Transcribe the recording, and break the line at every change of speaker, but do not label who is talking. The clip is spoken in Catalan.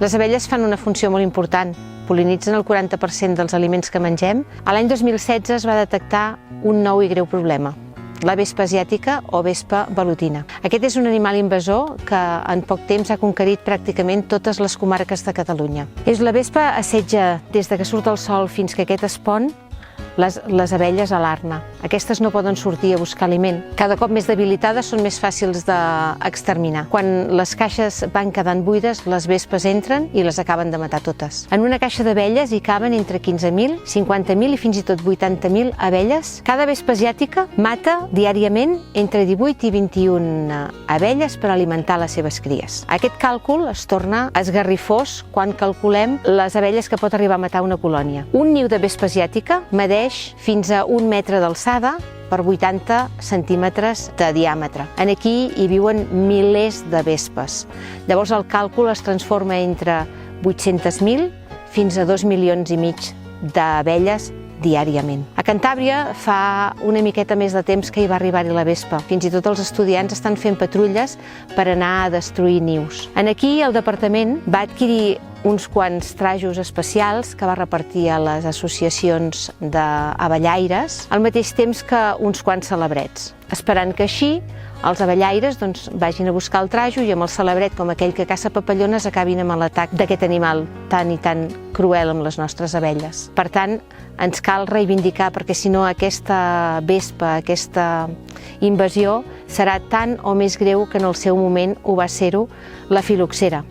Les abelles fan una funció molt important. Pol·linitzen el 40% dels aliments que mengem. A l'any 2016 es va detectar un nou i greu problema, la vespa asiàtica o vespa velutina. Aquest és un animal invasor que en poc temps ha conquerit pràcticament totes les comarques de Catalunya. La vespa assetja des que surt el sol fins que aquest es pon les abelles a l'arna. Aquestes no poden sortir a buscar aliment. Cada cop més debilitades són més fàcils d'exterminar. Quan les caixes van quedant buides, les vespes entren i les acaben de matar totes. En una caixa d'abelles hi caben entre 15.000, 50.000 i fins i tot 80.000 abelles. Cada vespa asiàtica mata diàriament entre 18 i 21 abelles per alimentar les seves cries. Aquest càlcul es torna esgarrifós quan calculem les abelles que pot arribar a matar una colònia. Un niu de vespa asiàtica medeix fins a 1 metre d'alçada per 80 centímetres de diàmetre. Aquí hi viuen milers de vespes. Llavors el càlcul es transforma entre 800.000 fins a 2,5 milions d'abelles diàriament. A Cantàbria fa una miqueta més de temps que hi va arribar-hi la vespa. Fins i tot els estudiants estan fent patrulles per anar a destruir nius. Aquí el departament va adquirir uns quants trajos especials que va repartir a les associacions d'abellaires, al mateix temps que uns quants celebrets, esperant que així els abellaires vagin a buscar el trajo i amb el celebret, com aquell que caça papallones, acabin amb l'atac d'aquest animal tan i tan cruel amb les nostres abelles. Per tant, ens cal reivindicar, perquè si no aquesta vespa, aquesta invasió, serà tan o més greu que en el seu moment ho va ser-ho la fil·loxera.